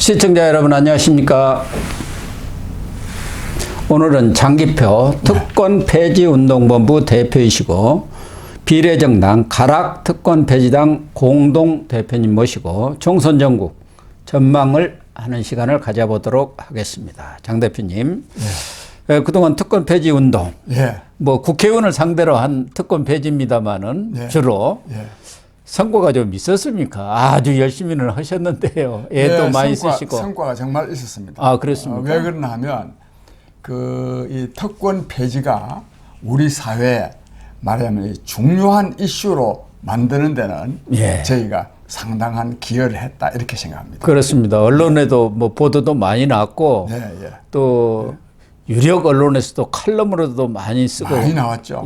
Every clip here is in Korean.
시청자 여러분 안녕하십니까. 오늘은 장기표 특권 폐지 운동본부 대표이시고 비례정당 가락 특권 폐지당 공동 대표님 모시고 총선 전국 전망을 하는 시간을 가져보도록 하겠습니다. 장 대표님, 그동안 특권 폐지 운동, 뭐 국회의원을 상대로 한 특권 폐지입니다만은 주로 성과가 좀 있었습니까? 아주 열심히는 하셨는데요. 애도 많이 쓰시고. 성과가 정말 있었습니다. 아, 그렇습니까? 왜 그러나 하면 이 특권 폐지가 우리 사회에 말하자면 중요한 이슈로 만드는 데는 저희가 상당한 기여를 했다 이렇게 생각합니다. 그렇습니다. 언론에도 뭐 보도도 많이 났고 또 유력 언론에서도 칼럼으로도 많이 쓰고 많이 나왔죠.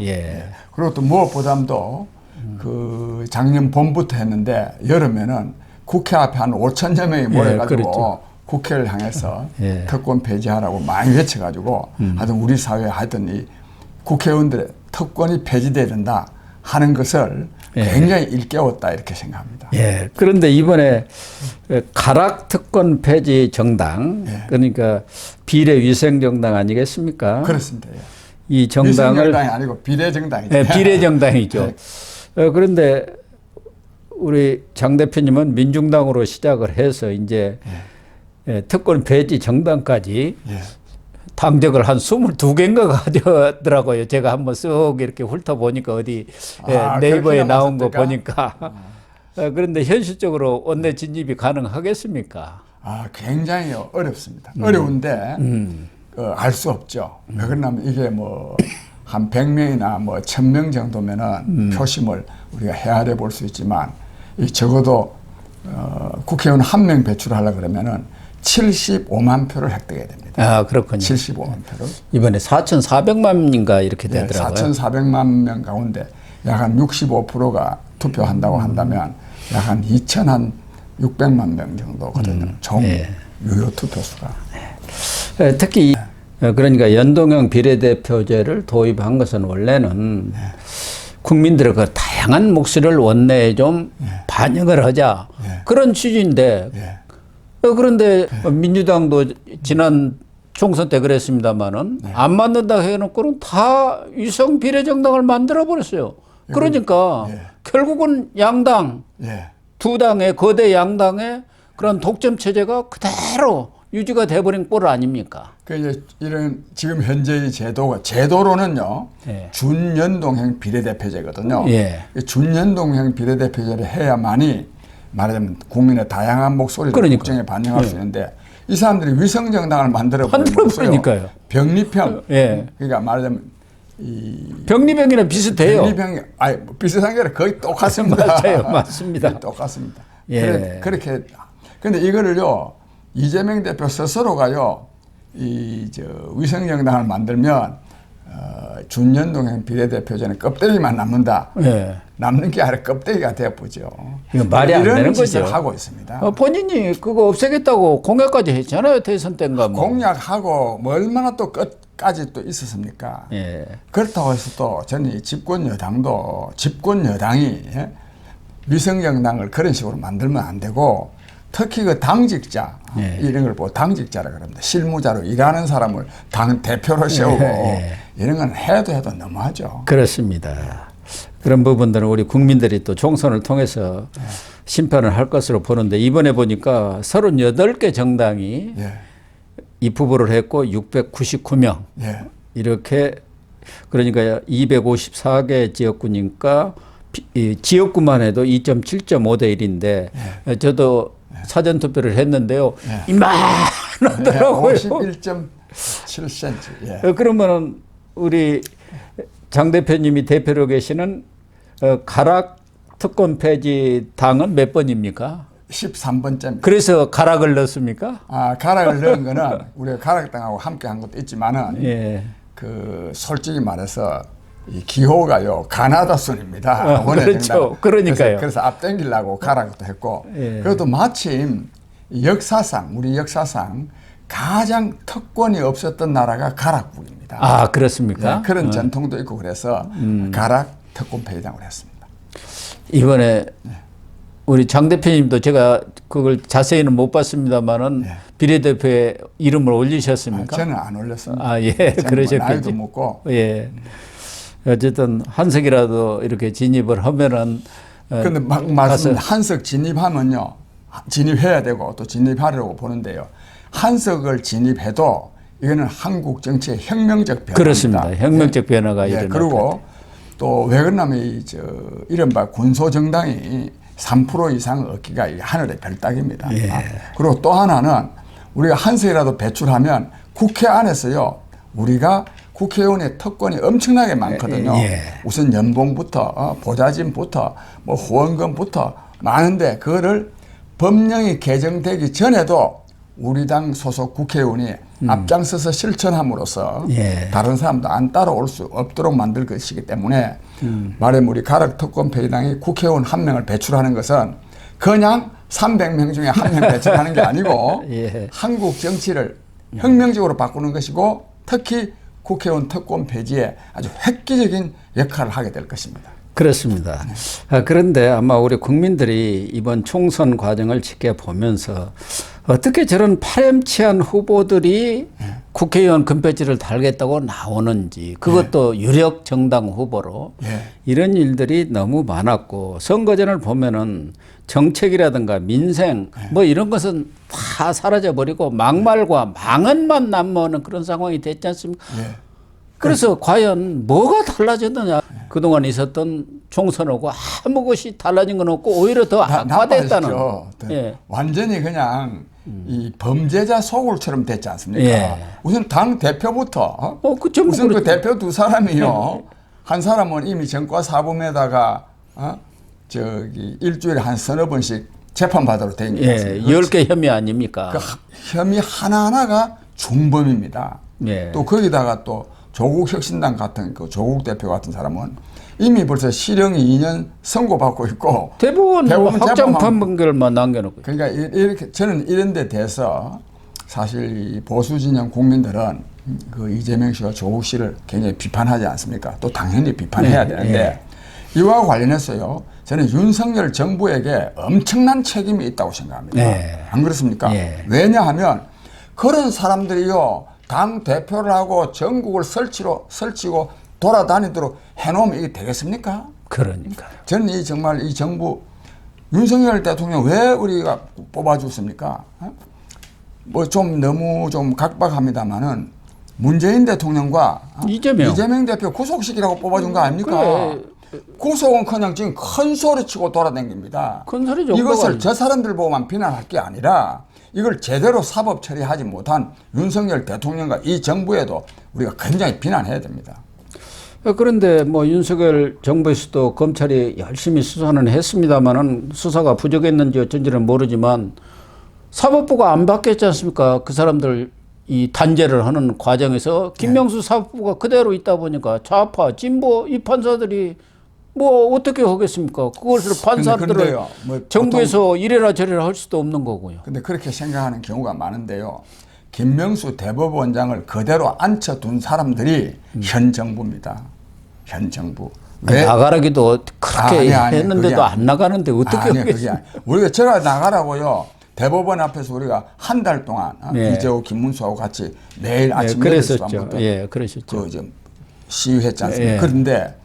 그리고 또 무엇보다도 그 작년 봄부터 했는데 여름에는 국회 앞에 한 5천여 명이 모여가지고 국회를 향해서 특권 폐지하라고 많이 외쳐가지고 하여튼 우리 사회에 하여튼 이 국회의원들의 특권이 폐지돼야 된다 하는 것을 굉장히 일깨웠다 이렇게 생각합니다. 그런데 이번에 가락 특권 폐지 정당 그러니까 비례위생정당 아니겠습니까? 그렇습니다. 이 정당을 위생정당이 아니고 비례정당이죠. 비례정당이죠. 그런데 우리 장 대표님은 민중당으로 시작을 해서 이제 특권 폐지 정당까지 당적을 한 22개인가 가져더라고요. 제가 한번 쓱 이렇게 훑어보니까 어디 네이버에 나온 거 보니까. 그런데 현실적으로 원내 진입이 가능하겠습니까? 굉장히 어렵습니다. 어려운데 알 수 없죠. 왜 그러냐면 이게 뭐 한 100명이나 뭐 1000명 정도면은 표심을 우리가 헤아려 볼 수 있지만 적어도 국회의원 한 명 배출하려고 그러면은 75만 표를 획득해야 됩니다. 그렇군요. 75만 표를. 이번에 4,400만인가 이렇게 되더라고요. 4,400만 명 가운데 약 한 65%가 투표한다고 한다면 약 한 2,600만 명 정도거든요. 총 유효 투표수가. 특히 그러니까 연동형 비례대표제를 도입한 것은 원래는 국민들의 그 다양한 목소리를 원내에 좀 반영을 하자 그런 취지인데 그런데 민주당도 지난 총선 때 그랬습니다만은 안 맞는다 해놓고는 다 위성 비례정당을 만들어 버렸어요. 그러니까 결국은 양당 두 당의 거대 양당의 그런 독점 체제가 그대로 유지가 돼버린 꼴 아닙니까? 이제 이런 지금 현재의 제도로는요 준연동형 비례대표제거든요. 준연동형 비례대표제를 해야만이 말하자면 국민의 다양한 목소리를 국정에 반영할 수 있는데 이 사람들이 위성정당을 만들어버리니까요. 병리평. 그러니까 말하자면 병리병이랑 비슷해요. 병리병이 비슷한 게 아니라 거의 똑같습니다. 맞아요, 맞습니다. 똑같습니다. 그렇게 근데 이거를요 이재명 대표 스스로가요 위성정당을 만들면 준연동형 비례대표제는 껍데기만 남는다. 남는 게 아니라 껍데기가 되어보죠. 이거 말이 안 되는 거죠. 하고 있습니다. 본인이 그거 없애겠다고 공약까지 했잖아요. 대선 때인가 뭐. 공약하고 뭐 얼마나 또 끝까지 또 있었습니까? 그렇다고 해서 또 저는 이 집권 여당이 위성정당을 그런 식으로 만들면 안 되고 특히 그 당직자 이런 걸 보고 당직자라 그럽니다. 실무자로 일하는 사람을 당 대표로 세우고 이런 건 해도 너무하죠. 그렇습니다. 그런 부분들은 우리 국민들이 또 총선을 통해서 심판을 할 것으로 보는데 이번에 보니까 38개 정당이 입후보를 했고 699명 이렇게 그러니까 254개 지역구니까 지역구만 해도 2.7.5대 1인데 저도 사전투표를 했는데요. 이만하더라고요. 51.7cm. 그러면은 우리 장 대표님이 대표로 계시는 가락 특권 폐지 당은 몇 번입니까? 13번째. 그래서 가락을 넣습니까? 가락을 넣은 거는 우리가 가락당하고 함께 한 것도 있지만은 그 솔직히 말해서 이 기호가요 가나다 순입니다. 그렇죠. 그러니까요. 그래서 앞당기려고 가락도 했고 그것도 마침 우리 역사상 가장 특권이 없었던 나라가 가락국입니다. 그렇습니까? 그런 전통도 있고 그래서 가락 특권 폐지당을 했습니다. 이번에 우리 장 대표님도 제가 그걸 자세히는 못 봤습니다만은 예. 비례대표에 이름을 올리셨습니까? 저는 안 올렸습니다. 아, 예, 저는 뭐 그러셨겠지. 나이도 먹고. 예. 어쨌든 한석이라도 이렇게 진입을 하면은. 근데 막 말씀 한석 진입하면요. 진입해야 되고 또 진입하려고 보는데요. 한석을 진입해도 이거는 한국 정치의 혁명적 변화입니다. 그렇습니다. 혁명적 변화가 예, 일어날 그리고 또 왜 그러냐면 이른바 군소정당이 3% 이상 얻기가 하늘의 별따기입니다. 예. 그리고 또 하나는 우리가 한석이라도 배출하면 국회 안에서요. 우리가 국회의원의 특권이 엄청나게 많거든요. 예. 우선 연봉부터 보좌진부터 뭐 후원금부터 많은데 그거를 법령이 개정되기 전에도 우리 당 소속 국회의원이 앞장서서 실천함으로써 예. 다른 사람도 안 따라올 수 없도록 만들 것이기 때문에 말하자면 우리 가락특권페이당이 국회의원 한 명을 배출하는 것은 그냥 300명 중에 한 명 배출하는 게 아니고 예. 한국 정치를 혁명적으로 바꾸는 것이고 특히 국회의원 특권 폐지에 아주 획기적인 역할을 하게 될 것입니다. 그렇습니다. 그런데 아마 우리 국민들이 이번 총선 과정을 지켜보면서 어떻게 저런 파렴치한 후보들이 국회의원 금배지를 달겠다고 나오는지 그것도 유력 정당 후보로 이런 일들이 너무 많았고 선거전을 보면은 정책이라든가 민생 뭐 이런 것은 다 사라져버리고 막말과 망언만 남모는 그런 상황이 됐지 않습니까? 그래서 과연 뭐가 달라졌느냐. 그동안 있었던 총선하고 아무 것이 달라진 건 없고 오히려 더 악화됐다는. 예. 완전히 그냥 이 범죄자 소굴처럼 됐지 않습니까? 예. 우선 당 대표부터 우선 그 대표 두 사람이요. 한 사람은 이미 전과 사범에다가 일주일에 한 서너 번씩 재판받으러 다니는 예. 10개 혐의 아닙니까? 그 혐의 하나하나가 중범입니다. 예. 또 거기다가 또 조국 혁신당 같은 그 조국 대표 같은 사람은 이미 벌써 실형 2년 선고받고 있고 대부분 확정 판결만 남겨놓고. 그러니까 이렇게 저는 이런 데 대해서 사실 이 보수 진영 국민들은 그 이재명 씨와 조국 씨를 굉장히 비판하지 않습니까? 또 당연히 비판해야 되는데 이와 관련해서요. 저는 윤석열 정부에게 엄청난 책임이 있다고 생각합니다. 안 그렇습니까? 왜냐하면 그런 사람들이요. 당 대표를 하고 전국을 설치고 돌아다니도록 해놓으면 이게 되겠습니까? 그러니까요. 저는 정말 이 정부 윤석열 대통령 왜 우리가 뽑아줬습니까? 뭐 좀 너무 좀 각박합니다만은 문재인 대통령과 이재명 대표 구속시키라고 뽑아준 거 아닙니까? 그래. 구속은 그냥 지금 큰 소리 치고 돌아다닙니다. 큰 소리 이것을 저 사람들 보고만 비난할 게 아니라 이걸 제대로 사법 처리하지 못한 윤석열 대통령과 이 정부에도 우리가 굉장히 비난해야 됩니다. 그런데 뭐 윤석열 정부에서도 검찰이 열심히 수사는 했습니다만은 수사가 부족했는지 어쩐지는 모르지만 사법부가 안 바뀌었지 않습니까? 그 사람들 이 단죄를 하는 과정에서 김명수 사법부가 그대로 있다 보니까 좌파, 진보 이 판사들이 뭐 어떻게 하겠습니까? 그것을 판사들을 뭐 정부에서 이래라 저래라 할 수도 없는 거고요. 근데 그렇게 생각하는 경우가 많은데요. 김명수 대법원장을 그대로 앉혀둔 사람들이 현 정부입니다. 현 정부. 왜? 나가라기도 그렇게 했는데도 안 나가는데 어떻게 하겠어요? 우리가 제가 나가라고요. 대법원 앞에서 우리가 한 달 동안 이재호, 김문수하고 같이 매일 아침 8시 반부터 그러셨죠. 그 시위했지 않습니까? 그런데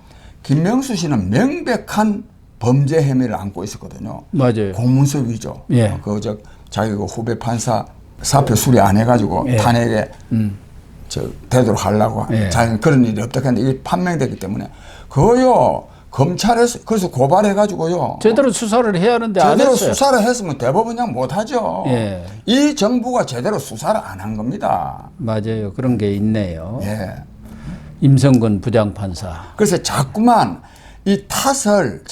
김명수 씨는 명백한 범죄 혐의를 안고 있었거든요. 맞아요. 공문서 위조. 자기 그 후배 판사 사표 수리 안 해가지고 탄핵에 되도록 하려고 자기는 그런 일이 없다 했는데 이게 판명됐기 때문에 그거요. 검찰에서 그래서 고발해가지고요. 제대로 수사를 해야 하는데 안 했어요. 제대로 수사를 했으면 대법원장 못하죠. 이 정부가 제대로 수사를 안 한 겁니다. 맞아요. 그런 게 있네요. 임성근 부장판사. 그래서 자꾸만 이 탓을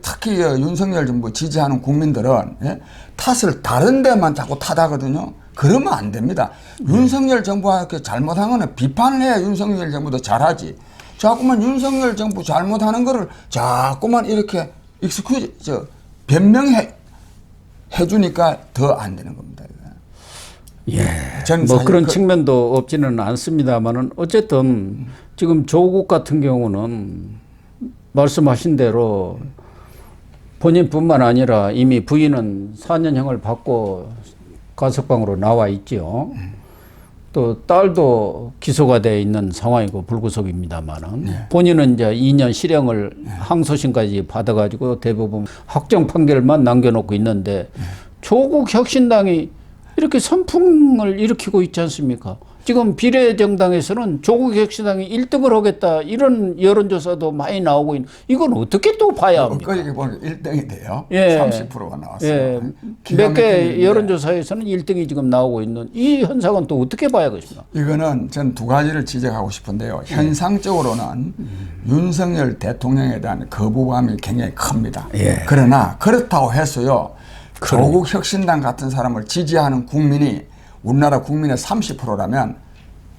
특히 윤석열 정부 지지하는 국민들은 탓을 다른 데만 자꾸 탓하거든요. 그러면 안 됩니다. 윤석열 정부가 잘못한 거는 비판을 해야 윤석열 정부도 잘하지. 자꾸만 윤석열 정부 잘못하는 거를 자꾸만 이렇게 변명해 주니까 더 안 되는 겁니다. 뭐 그런 측면도 없지는 않습니다만은 어쨌든 지금 조국 같은 경우는 말씀하신 대로 본인뿐만 아니라 이미 부인은 4년형을 받고 가석방으로 나와 있죠. 또 딸도 기소가 돼 있는 상황이고 불구속입니다만은 네. 본인은 이제 2년 실형을 항소심까지 받아가지고 대부분 확정 판결만 남겨놓고 있는데 조국 혁신당이 이렇게 선풍을 일으키고 있지 않습니까? 지금 비례정당에서는 조국 혁신당이 1등을 하겠다 이런 여론조사도 많이 나오고 있는 이건 어떻게 또 봐야 합니까? 엊그제 보니까 1등이 돼요. 예. 30%가 나왔어요. 예. 기가 몇 개 막히는데 여론조사에서는 1등이 지금 나오고 있는 이 현상은 또 어떻게 봐야겠습니까? 이거는 전 두 가지를 지적하고 싶은데요. 현상적으로는 윤석열 대통령에 대한 거부감이 굉장히 큽니다. 예. 그러나 그렇다고 해서요. 조국 혁신당 같은 사람을 지지하는 국민이 우리나라 국민의 30%라면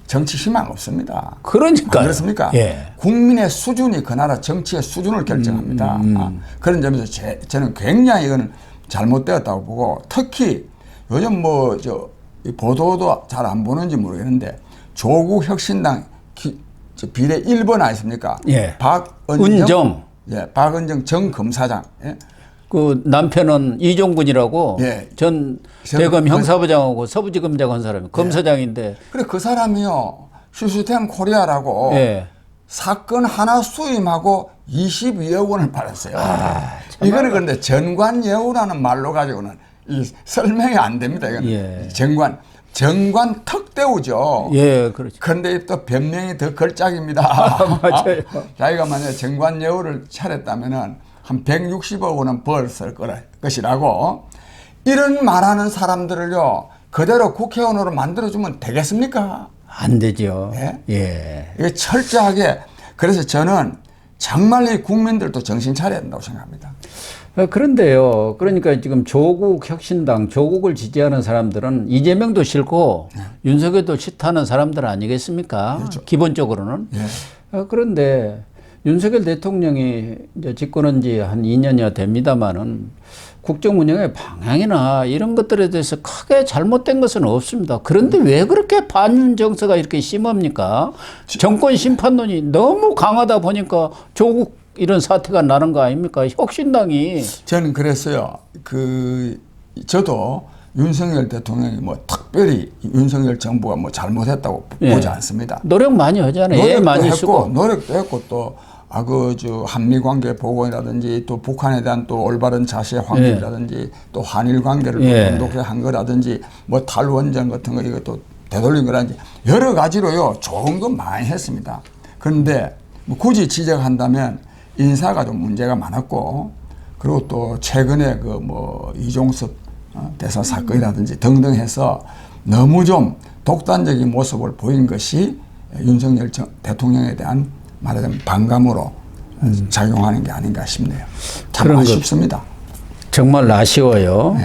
정치 희망 없습니다. 그러니까요. 안 그렇습니까? 예. 국민의 수준이 그 나라 정치의 수준을 결정합니다. 그런 점에서 저는 굉장히 이거는 잘못되었다고 보고 특히 요즘 뭐 이 보도도 잘 안 보는지 모르겠는데 조국 혁신당 비례 1번 아니십니까? 예. 박은정. 예, 박은정 전 검사장. 예. 그 남편은 이종근이라고 예. 전 대검 형사부장하고 서부지검장 한 사람이 검사장인데. 그래 그 사람이요 시스템 코리아라고 예. 사건 하나 수임하고 22억 원을 받았어요. 이거는 그런데 전관예우라는 말로 가지고는 이 설명이 안 됩니다. 이거는 예. 정관 특대우죠. 예, 그렇죠. 그런데 또 변명이 더 걸작입니다. 맞아요. 자기가 만약에 정관예우를 차렸다면은 한 160억 원은 벌었을 것이라고 이런 말하는 사람들을요 그대로 국회의원으로 만들어주면 되겠습니까? 안 되죠. 예? 예. 이게 철저하게 그래서 저는 정말 이 국민들도 정신 차려야 된다고 생각합니다. 그런데요. 그러니까 지금 조국 혁신당, 조국을 지지하는 사람들은 이재명도 싫고 윤석열도 싫다는 사람들 아니겠습니까? 그렇죠. 기본적으로는. 예. 그런데 윤석열 대통령이 이제 집권한 지 한 2년여 됩니다만은 국정 운영의 방향이나 이런 것들에 대해서 크게 잘못된 것은 없습니다. 그런데 왜 그렇게 반윤 정서가 이렇게 심합니까? 정권 심판론이 너무 강하다 보니까 조국 이런 사태가 나는 거 아닙니까? 혁신당이. 저는 그랬어요. 저도 윤석열 대통령이 뭐 특별히 윤석열 정부가 뭐 잘못했다고 예. 보지 않습니다. 노력 많이 하잖아요. 노력도 많이 했고, 쓰고. 노력도 했고 또 한미 관계 보고라든지 또 북한에 대한 또 올바른 자세 확립이라든지 또 한일 관계를 예. 돈독히 한 거라든지 뭐 탈원전 같은 거 이것도 되돌린 거라든지 여러 가지로요 좋은 거 많이 했습니다. 그런데 뭐 굳이 지적한다면 인사가 좀 문제가 많았고 그리고 또 최근에 그 뭐 이종섭 대사 사건이라든지 등등 해서 너무 좀 독단적인 모습을 보인 것이 윤석열 대통령에 대한 말하자면 반감으로 작용하는 게 아닌가 싶네요. 참 아쉽습니다. 정말 아쉬워요.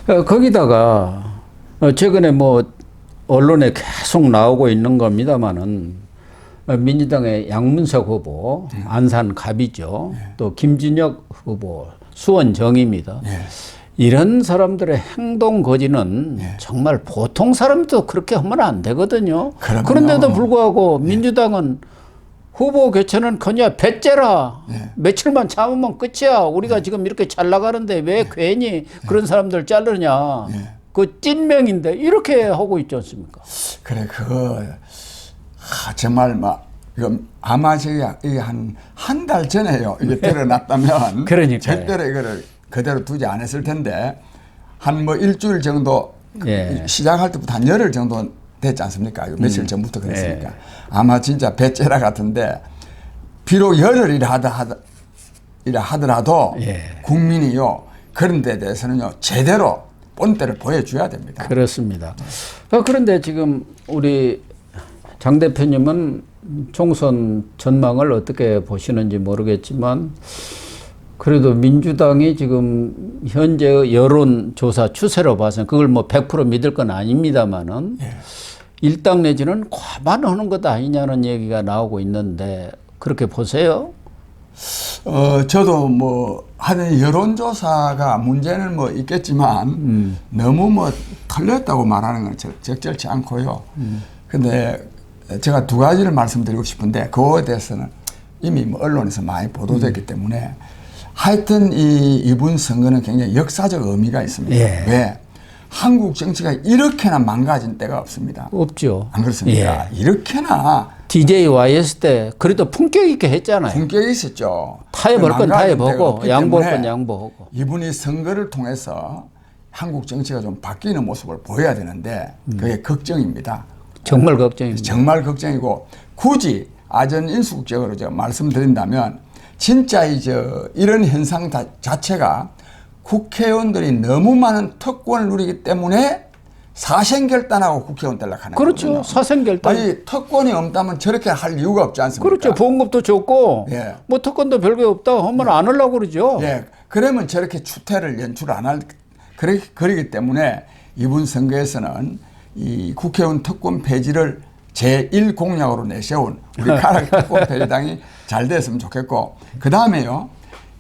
네. 거기다가 최근에 뭐 언론에 계속 나오고 있는 겁니다만은 민주당의 양문석 후보, 안산 갑이죠. 또 김진혁 후보, 수원 정입니다. 이런 사람들의 행동 거지는 정말 보통 사람도 그렇게 하면 안 되거든요. 그럼요. 그런데도 불구하고 민주당은 후보 교체는 그냥 배째라. 며칠만 참으면 끝이야. 우리가 지금 이렇게 잘 나가는데 왜 괜히 그런 사람들 자르냐. 그 찐명인데 이렇게 하고 있지 않습니까? 그래 정말 막 이건 아마 제가 한 달 전에요. 이게 드러났다면 그러니까요. 절대로 이거를 그대로 두지 않았을 텐데 한 뭐 일주일 정도 시작할 때부터 한 열흘 정도 됐지 않습니까? 며칠 전부터 그랬으니까. 아마 진짜 배째라 같은데 비록 열흘이라 하더라도 국민이요 그런 데 대해서는요 제대로 본때를 보여줘야 됩니다. 그렇습니다. 그런데 지금 우리 장 대표님은 총선 전망을 어떻게 보시는지 모르겠지만 그래도 민주당이 지금 현재의 여론조사 추세로 봐서는 그걸 뭐 100% 믿을 건 아닙니다만은 일당 내지는 과반하는 것 아니냐는 얘기가 나오고 있는데 그렇게 보세요? 저도 뭐 하는 여론조사가 문제는 뭐 있겠지만 너무 뭐 틀렸다고 말하는 건 적절치 않고요. 근데 제가 두 가지를 말씀드리고 싶은데 그거에 대해서는 이미 뭐 언론에서 많이 보도됐기 때문에 하여튼 이번 선거는 굉장히 역사적 의미가 있습니다. 예. 왜? 한국 정치가 이렇게나 망가진 때가 없습니다. 없죠. 안 그렇습니까? 예. 이렇게나 DJYS 때 그래도 품격 있게 했잖아요. 품격이 있었죠. 타협할 건 망가진 때가 타협하고 없기 양보할 때문에 건 양보하고. 이분이 선거를 통해서 한국 정치가 좀 바뀌는 모습을 보여야 되는데 그게 걱정입니다. 정말 걱정입니다. 정말 걱정이고 굳이 아전인수적으로 제가 말씀드린다면 진짜 이런 현상 자체가 국회의원들이 너무 많은 특권을 누리기 때문에 사생결단하고 국회의원 되려고 하는 그렇죠. 거거든요. 사생결단. 아니 특권이 없다면 저렇게 할 이유가 없지 않습니까? 그렇죠. 보험급도 좋고 예. 뭐 특권도 별게 없다 하면 안 하려고 그러죠. 예. 그러면 저렇게 추태를 연출 안 할 그러기 때문에 이번 선거에서는 이 국회의원 특권 폐지를 제1공약으로 내세운 우리 가락 특권 폐지당이 잘 됐으면 좋겠고 그 다음에요.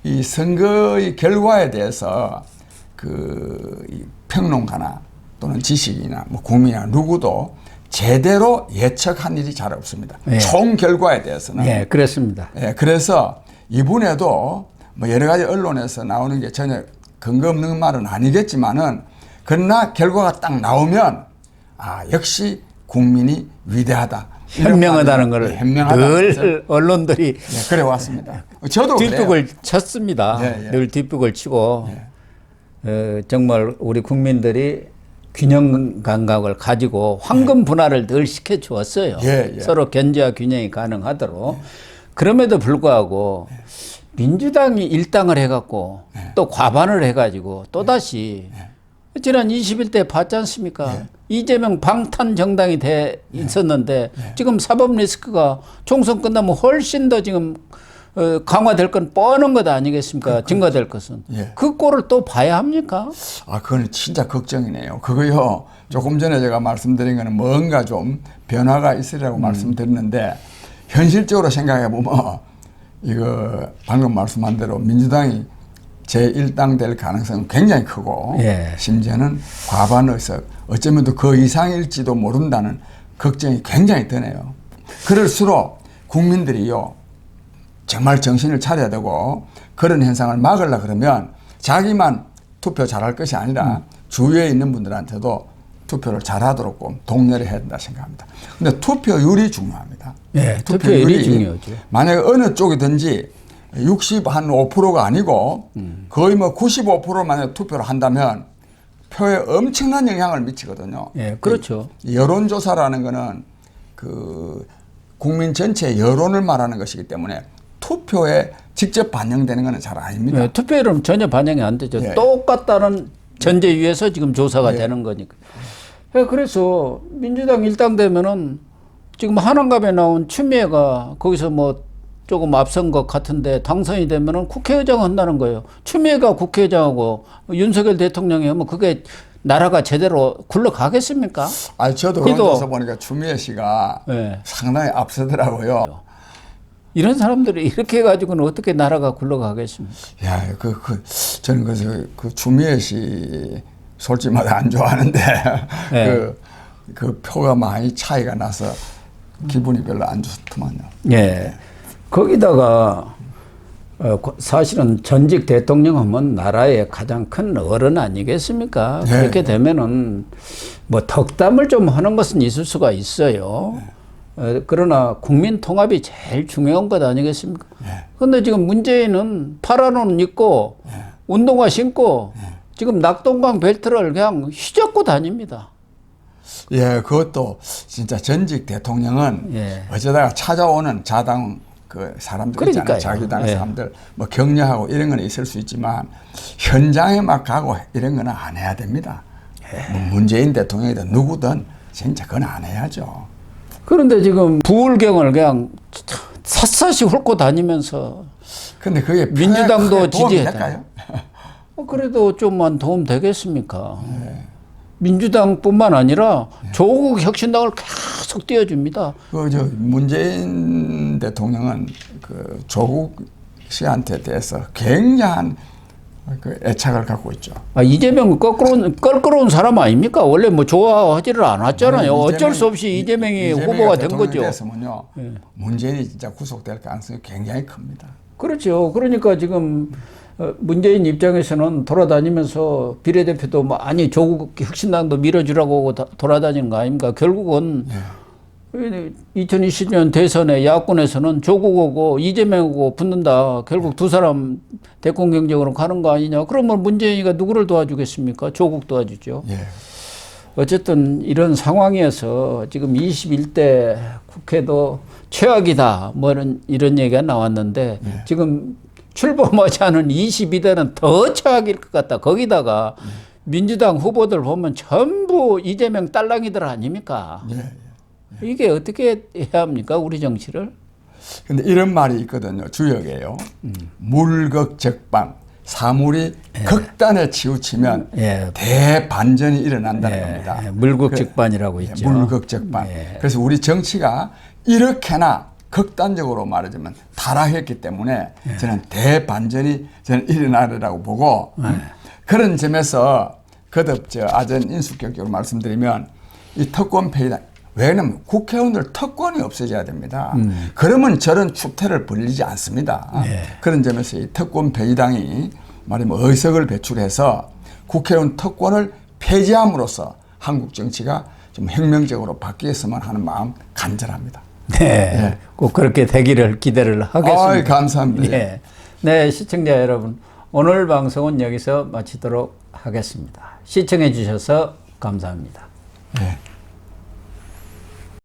이 선거의 결과에 대해서 이 평론가나 또는 지식이나 뭐 국민이나 누구도 제대로 예측한 일이 잘 없습니다. 예. 총 결과에 대해서는. 예, 그렇습니다. 예, 그래서 이번에도 뭐 여러 가지 언론에서 나오는 게 전혀 근거 없는 말은 아니겠지만은 그러나 결과가 딱 나오면 역시 국민이 위대하다. 현명하다는 걸 늘 늘 언론들이 그래 왔습니다. 저도 뒷북을 쳤습니다. 예, 예. 늘 뒷북을 치고 정말 우리 국민들이 균형 감각을 가지고 황금 분할을 늘 시켜 주었어요. 예, 예. 서로 견제와 균형이 가능하도록. 그럼에도 불구하고 민주당이 일당을 해갖고 또 과반을 해가지고 또다시 지난 21대 봤지 않습니까? 이재명 방탄 정당이 돼 있었는데 지금 사법 리스크가 총선 끝나면 훨씬 더 지금 강화될 건 뻔한 것 아니겠습니까? 증거될 것은. 그 꼴을 또 봐야 합니까? 그건 진짜 걱정이네요. 그거요. 조금 전에 제가 말씀드린 거는 뭔가 좀 변화가 있으리라고 말씀드렸는데 현실적으로 생각해 보면 이거 방금 말씀한 대로 민주당이 제1당 될 가능성은 굉장히 크고 심지어는 과반 의석 어쩌면 또 그 이상일지도 모른다는 걱정이 굉장히 드네요. 그럴수록 국민들이요 정말 정신을 차려야 되고 그런 현상을 막으려 그러면 자기만 투표 잘할 것이 아니라 주위에 있는 분들한테도 투표를 잘하도록 독려를 해야 된다 생각합니다. 근데 투표율이 중요합니다. 네, 투표율이 중요하죠. 만약에 어느 쪽이든지 65%가 아니고 거의 뭐 95% 만약에 투표를 한다면 표에 엄청난 영향을 미치거든요. 예, 그렇죠. 여론조사라는 거는 그 국민 전체의 여론을 말하는 것이기 때문에 투표에 직접 반영되는 것은 잘 아닙니다. 네, 투표율은 전혀 반영이 안 되죠. 똑같다는 전제 위에서 지금 조사가 되는 거니까. 그래서 민주당 일당 되면은 지금 한원갑에 나온 추미애가 거기서 뭐 조금 앞선 것 같은데 당선이 되면은 국회의장 한다는 거예요. 추미애가 국회의장하고 윤석열 대통령이 하면 그게 나라가 제대로 굴러가겠습니까? 저도 그러면서 보니까 추미애 씨가 상당히 앞서더라고요. 이런 사람들이 이렇게 해가지고는 어떻게 나라가 굴러가겠습니까? 저는 그 추미애 씨 솔직히 말해 안 좋아하는데 그 표가 많이 차이가 나서 기분이 별로 안 좋더만요. 거기다가 사실은 전직 대통령 하면 나라의 가장 큰 어른 아니겠습니까? 그렇게 되면은 뭐 덕담을 좀 하는 것은 있을 수가 있어요. 그러나 국민 통합이 제일 중요한 것 아니겠습니까? 그런데 지금 문재인은 파란 옷 입고 운동화 신고 지금 낙동강 벨트를 그냥 휘젓고 다닙니다. 그것도 진짜 전직 대통령은 어쩌다가 찾아오는 자당 그 사람들 있잖아요. 자기 당 사람들 뭐 격려하고 이런 건 있을 수 있지만 현장에 막 가고 이런 거는 안 해야 됩니다. 뭐 문재인 대통령이든 누구든 진짜 그건 안 해야죠. 그런데 지금 부울경을 그냥 샅샅이 훑고 다니면서 근데 그게 민주당도 지지했다. 그래도 좀만 도움 되겠습니까? 민주당뿐만 아니라 조국 혁신당을 계속 띄워줍니다. 문재인 대통령은 그 조국 씨한테 대해서 굉장한 그 애착을 갖고 있죠. 이재명은 껄끄러운 사람 아닙니까? 원래 뭐 좋아하지를 않았잖아요. 어쩔 수 없이 이재명이 후보가 된 거죠. 문재인이 진짜 구속될 가능성이 굉장히 큽니다. 그렇죠. 그러니까 지금 문재인 입장에서는 돌아다니면서 비례대표도 많이 조국 혁신당도 밀어주라고 돌아다니는 거 아닙니까? 결국은 2020년 대선에 야권에서는 조국하고 이재명하고 붙는다. 결국 두 사람 대권 경쟁으로 가는 거 아니냐. 그러면 문재인이가 누구를 도와주겠습니까? 조국 도와주죠. 예. 어쨌든 이런 상황에서 지금 21대 국회도 최악이다. 뭐 이런 얘기가 나왔는데 지금 출범하지 않은 22대는 더 최악일 것 같다. 거기다가 민주당 후보들 보면 전부 이재명 딸랑이들 아닙니까? 이게 어떻게 해야 합니까? 우리 정치를? 근데 이런 말이 있거든요. 주역이에요. 물극적반. 사물이 극단에 치우치면 대반전이 일어난다는 겁니다. 물극적반이라고 있죠. 물극적반. 그래서 우리 정치가 이렇게나 극단적으로 말하자면 타락했기 때문에 저는 대반전이 저는 일어나리라고 보고 그런 점에서 거듭 아전 인수격적으로 말씀드리면 이 특권 폐지다. 왜냐하면 국회의원들 특권이 없어져야 됩니다. 그러면 저런 추태를 벌리지 않습니다. 그런 점에서 이 특권 폐지당이 말하면 의석을 배출해서 국회의원 특권을 폐지함으로써 한국 정치가 좀 혁명적으로 바뀌었으면 하는 마음 간절합니다. 네, 꼭 그렇게 되기를 기대를 하겠습니다. 감사합니다. 네, 시청자 여러분, 오늘 방송은 여기서 마치도록 하겠습니다. 시청해 주셔서 감사합니다. 네.